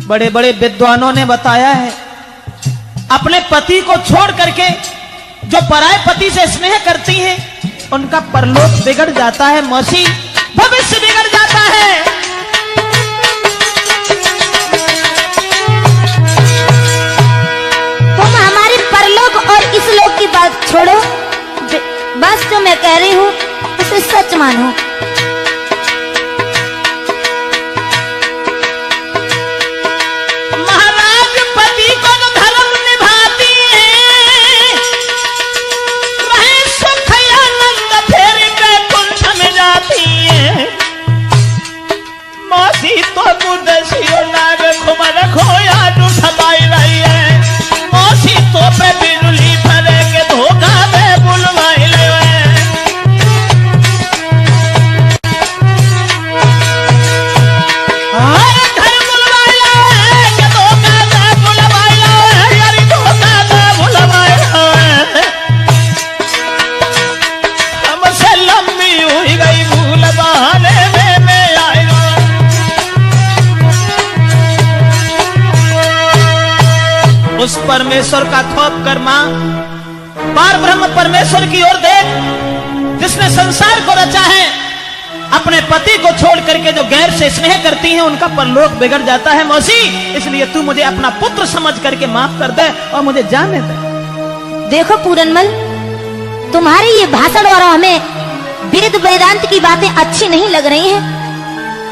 बड़े बड़े विद्वानों ने बताया है, अपने पति को छोड़ करके जो पराये पति से स्नेह करती हैं उनका परलोक बिगड़ जाता है मौसी, भविष्य बिगड़ जाता है। तुम हमारे परलोक और इस लोक की बात छोड़ो, बस जो मैं कह रही हूँ उसे सच मानो। उस परमेश्वर का खौफ कर मां, पार ब्रह्म परमेश्वर की ओर देख, जिसने संसार को रचा है। अपने पति को छोड़ करके जो गैर से स्नेह करती हैं उनका परलोक बिगड़ जाता है मौसी, इसलिए तू मुझे अपना पुत्र समझ करके माफ कर दे और मुझे जाने दे। देखो पूरनमल, तुम्हारी ये भाषण और हमें वेद वेदांत की बातें अच्छी नहीं लग रही हैं।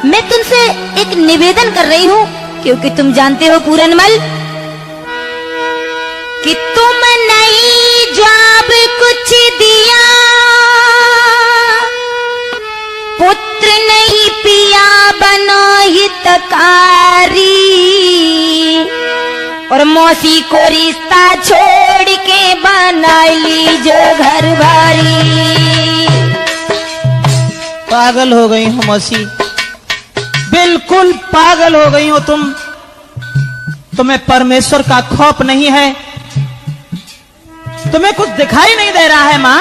मैं तुमसे एक निवेदन कर रही हूँ, क्योंकि तुम जानते हो पूरनमल कि तुम नहीं जब कुछ दिया, पुत्र नहीं पिया बनो हितकारी, और मौसी को रिश्ता छोड़ के बना लीजो घर बारी। पागल हो गई हो मौसी, बिल्कुल पागल हो गई हो तुम। तुम्हें परमेश्वर का खौफ नहीं है, तुम्हें कुछ दिखाई नहीं दे रहा है मां।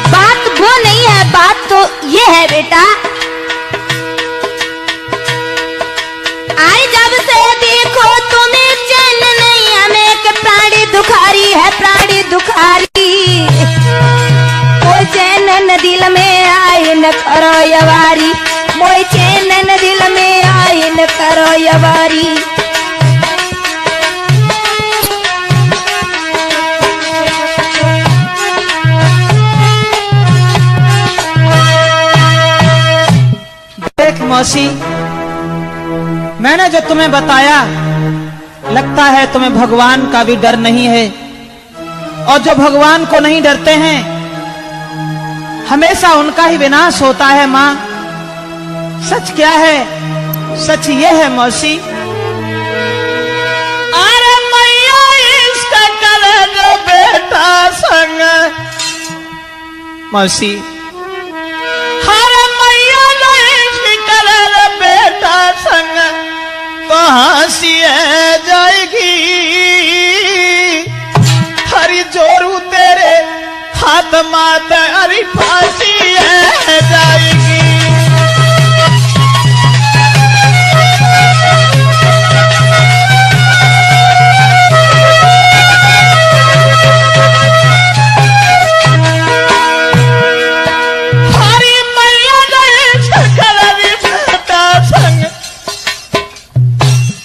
बात वो नहीं है, बात तो ये है बेटा, आए जब से देखो तुम्हें चैन नहीं, हमें के प्राणी दुखारी है, प्राणी दुखारी। कोई चैन न दिल में आए न करो यवारी, मोई चैन न दिल में आए न करो यवारी। देख मौसी, मैंने जो तुम्हें बताया, लगता है तुम्हें भगवान का भी डर नहीं है, और जो भगवान को नहीं डरते हैं हमेशा उनका ही विनाश होता है मां। सच क्या है? सच ये है मौसी, अरे मैया इसका करे जो बेटा संग मौसी, अरे मैया जो इसका करे बेटा संग तो हंसी जाएगी, हरी जोरू तेरे हाथ मात हरी फांसी जाएगी।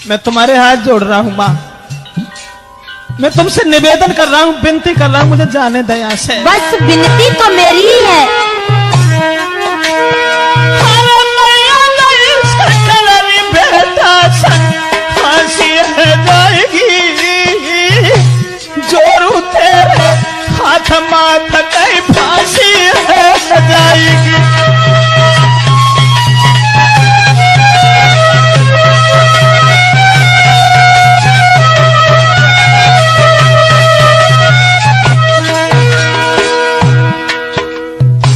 मैं तुम्हारे हाथ जोड़ रहा हूं मां, मैं तुमसे निवेदन कर रहा हूं, विनती कर रहा हूं, मुझे जाने दे यहां से। बस विनती तो मेरी ही है। जोरू तेरे हाथ माथ कई फांसी है जाएगी।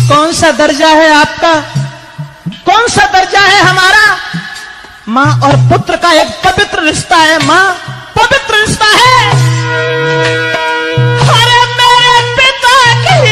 कौन सा दर्जा है आपका, कौन सा दर्जा है हमारा? मां और पुत्र का एक पवित्र रिश्ता है मां, पवित्र रिश्ता है। अरे मेरे पिता की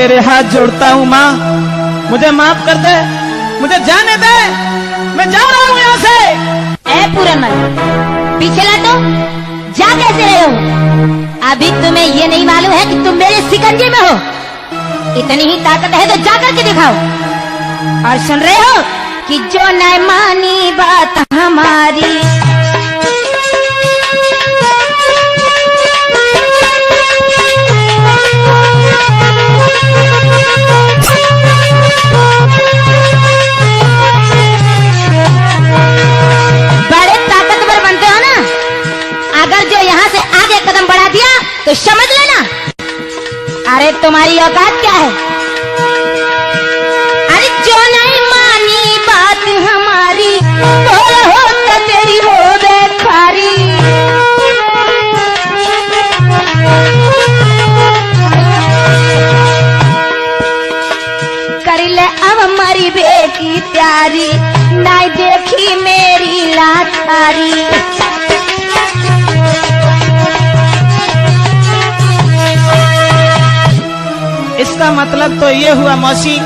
तेरे हाथ जोड़ता हूँ माँ, मुझे माफ कर दे, मुझे जाने दे, मैं जा रहा हूँ यहाँ से। ए पूरनमल, पीछे लौटो, जा कैसे रहे हो? अभी तुम्हें ये नहीं मालूम है कि तुम मेरे शिकंजे में हो। इतनी ही ताकत है तो जाकर के दिखाओ। और सुन रहे हो कि जो न मानी बात हमारी, बड़े ताकतवर बनते हो ना, अगर जो यहाँ से आगे कदम बढ़ा दिया तो समझ लेना, अरे तुम्हारी औकात क्या है? अरे जो नहीं मानी बात हमारी, बोल हो तो तेरी हो बेखारी। कर ले अब हमारी बेटी प्यारी, नहीं देखी मेरी लाचारी। इसका मतलब तो ये हुआ मौसी,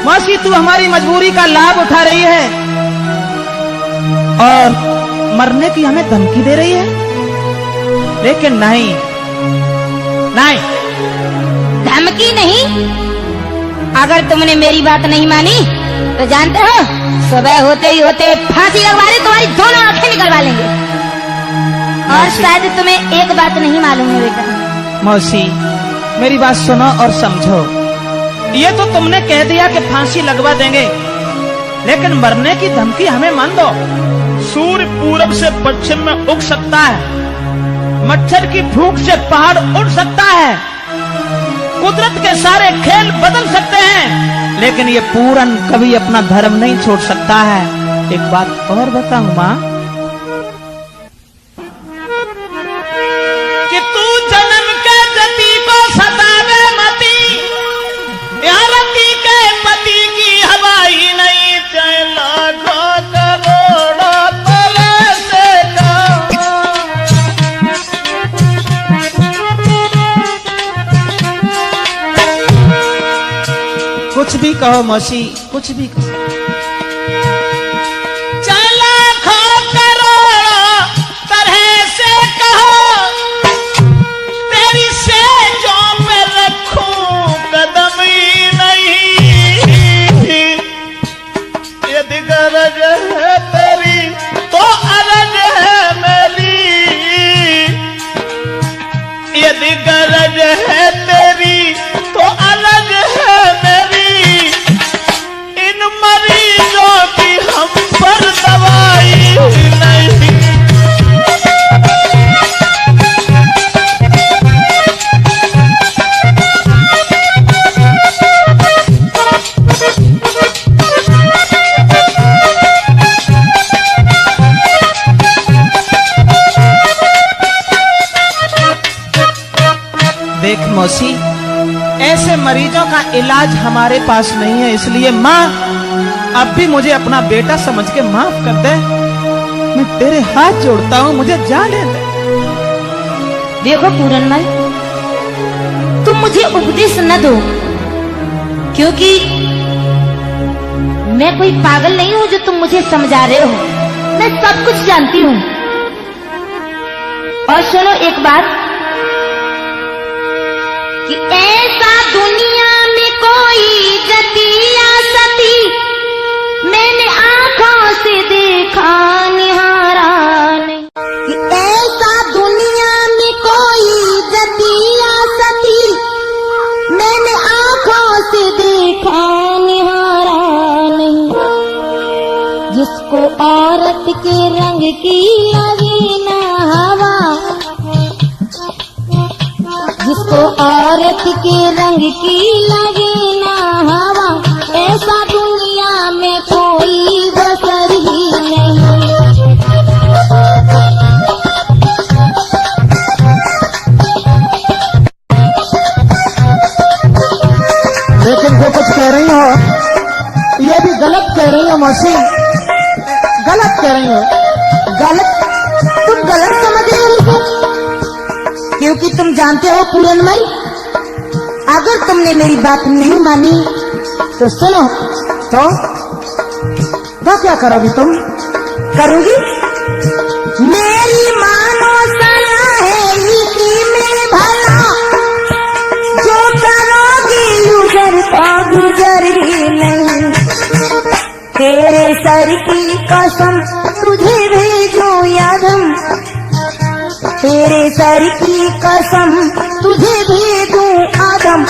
मौसी तू हमारी मजबूरी का लाभ उठा रही है और मरने की हमें धमकी दे रही है। लेकिन नहीं नहीं, धमकी नहीं, अगर तुमने मेरी बात नहीं मानी तो जानते हो सुबह होते ही होते फांसी लगवा दे, तुम्हारी दोनों आंखें निकलवा लेंगे। और शायद तुम्हें एक बात नहीं मालूम है बेटा। मौसी मेरी बात सुनो और समझो, ये तो तुमने कह दिया कि फांसी लगवा देंगे, लेकिन मरने की धमकी हमें मान दो। सूर्य पूरब से पश्चिम में उग सकता है, मच्छर की फूंक से पहाड़ उड़ सकता है, कुदरत के सारे खेल बदल सकते हैं, लेकिन ये पूरन कभी अपना धर्म नहीं छोड़ सकता है। एक बात और बताऊं माँ, कि तू जन्म के जति को सतावे मती, यारती के पति की हवाई नहीं, चाहे लाखों करोड़ों तले से कुछ भी कहो मौसी, कुछ भी कहो। चाहे लाखों करोड़ों तरह से कहो, तेरी सेजों पे रखूं कदम ही नहीं। यदि गरज है तेरी तो अरज है मेरी, यदि गरज है तेरी तो अरज है मेरी। इन मरीजों की हम पर दवाई नहीं। देख मौसी, ऐसे मरीजों का इलाज हमारे पास नहीं है, इसलिए माँ अब भी मुझे अपना बेटा समझ के माफ कर दे। मैं तेरे हाथ जोड़ता हूँ, मुझे जाने दे। देखो पूरनमल, तुम मुझे उपदेश न दो, क्योंकि मैं कोई पागल नहीं हूँ जो तुम मुझे समझा रहे हो। मैं सब कुछ जानती हूँ। और सुनो एक बात, कि ऐसा दुनिया में कोई जतिया सती मैंने आंखों से देखा निहारा नहीं। कि ऐसा दुनिया में कोई जतिया सती मैंने आंखों से देखा निहारा नहीं। जिसको औरत के रंग की लगी ना हवा, जिसको औरत के रंग की लगे ना हवा, ऐसा दुनिया में कोई बसर ही नहीं। लेकिन जो कुछ कह रही हो ये भी गलत कह रही हो मौसी, गलत कह रही हो। गलत? तुम गलत समझ रहे हो मुझे, क्योंकि तुम जानते हो पूरनमल, अगर तुमने मेरी बात नहीं मानी तो सुनो। तो क्या करोगी तुम? करूंगी मेरी मानो सलाह है कि मैं भला, जो करोगी उधर तो गुजर ही नहीं। तेरे सर की कसम तुझे भेजो यादम, तेरे सर की कसम तुझे भेजूं आदम।